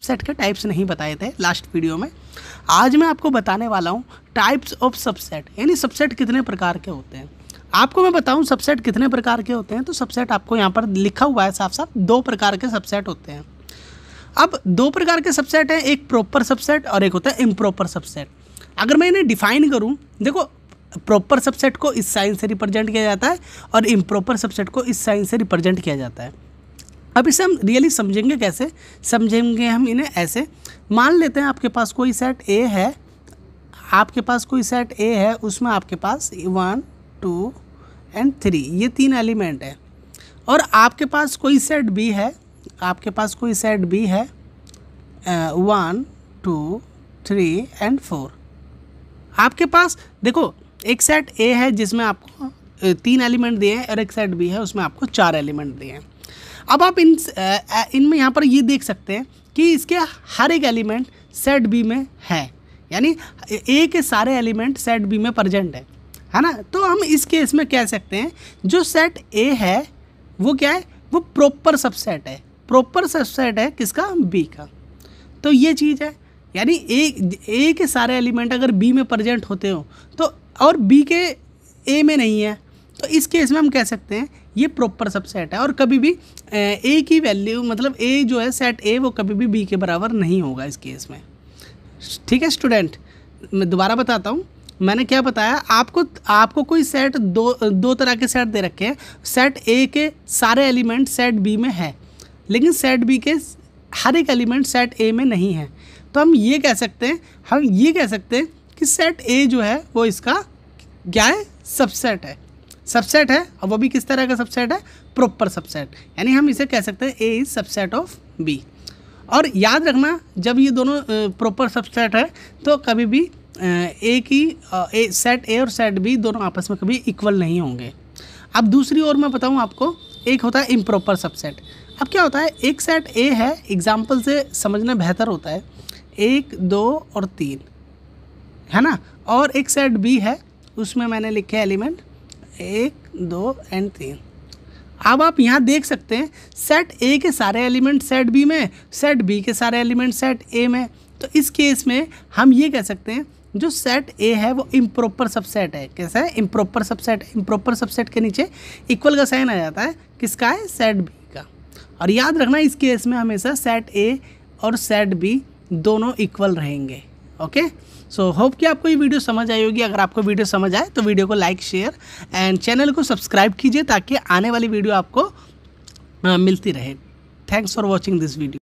Subset के types नहीं बताए थे लास्ट वीडियो में। आज मैं आपको बताने वाला हूँ टाइप्स ऑफ सबसेट, यानी सबसेट कितने प्रकार के होते हैं। आपको मैं बताऊँ सबसेट कितने प्रकार के होते हैं, तो सबसेट आपको यहाँ पर लिखा हुआ है साफ साफ, 2 प्रकार के सबसेट होते हैं। अब 2 प्रकार के सबसेट हैं, एक प्रॉपर सबसेट और एक होता है इम्प्रॉपर सबसेट। अगर मैं इन्हें डिफाइन करूँ, देखो प्रॉपर सबसेट को इस साइन से रिप्रेजेंट किया जाता है और इम्प्रॉपर सबसेट को इस साइन से रिप्रेजेंट किया जाता है। अब इसे हम रियली समझेंगे कैसे, समझेंगे हम इन्हें ऐसे। मान लेते हैं आपके पास कोई सेट ए है, आपके पास कोई सेट ए है, उसमें आपके पास 1 2 एंड 3 ये 3 एलिमेंट है। और आपके पास कोई सेट बी है, आपके पास कोई सेट बी है 1 2 3 एंड 4। आपके पास देखो एक सेट ए है जिसमें आपको 3 एलिमेंट दिए हैं और एक सेट बी है उसमें आपको 4 एलिमेंट दिए हैं। अब आप इनमें यहाँ पर ये देख सकते हैं कि इसके हर एक एलिमेंट सेट बी में है, यानी ए के सारे एलिमेंट सेट बी में प्रेजेंट है ना। तो हम इस केस में कह सकते हैं जो सेट ए है वो क्या है, वो प्रॉपर सबसेट है। प्रॉपर सबसेट है किसका, बी का। तो ये चीज़ है, यानी ए के सारे एलिमेंट अगर बी में प्रेजेंट होते हो तो, और बी के ए में नहीं है, तो इस केस में हम कह सकते हैं ये प्रॉपर सबसेट है। और कभी भी ए की वैल्यू, मतलब ए जो है सेट ए, वो कभी भी बी के बराबर नहीं होगा इस केस में। ठीक है स्टूडेंट, मैं दोबारा बताता हूँ, मैंने क्या बताया आपको कोई सेट दो तरह के सेट दे रखे हैं। सेट ए के सारे एलिमेंट सेट बी में है, लेकिन सेट बी के हर एक एलिमेंट सेट ए में नहीं है। तो हम ये कह सकते हैं कि सेट ए जो है वो इसका क्या है, सबसेट है। और वो भी किस तरह का सबसेट है, प्रॉपर सबसेट। यानी हम इसे कह सकते हैं ए इज सबसेट ऑफ बी। और याद रखना जब ये दोनों प्रॉपर सबसेट है तो कभी भी सेट ए और सेट बी दोनों आपस में कभी इक्वल नहीं होंगे। अब दूसरी ओर मैं बताऊँ आपको, एक होता है इम्प्रॉपर सबसेट। अब क्या होता है, एक सेट ए है, एग्जाम्पल से समझना बेहतर होता है, 1 2 और 3 है ना। और एक सेट बी है, उसमें मैंने लिखे एलिमेंट 1 2 एंड 3। अब आप यहाँ देख सकते हैं सेट ए के सारे एलिमेंट सेट बी में, सेट बी के सारे एलिमेंट सेट ए में। तो इस केस में हम ये कह सकते हैं जो सेट ए है वो इम्प्रॉपर सबसेट है। कैसा है, इम्प्रॉपर सबसेट है। इम्प्रॉपर सबसेट के नीचे इक्वल का साइन आ जाता है, किसका है, सेट बी का। और याद रखना इस केस में हमेशा सेट ए और सेट बी दोनों इक्वल रहेंगे। ओके, सो होप कि आपको ये वीडियो समझ आई होगी। अगर आपको वीडियो समझ आए तो वीडियो को लाइक शेयर एंड चैनल को सब्सक्राइब कीजिए ताकि आने वाली वीडियो आपको मिलती रहे। Thanks for watching this video.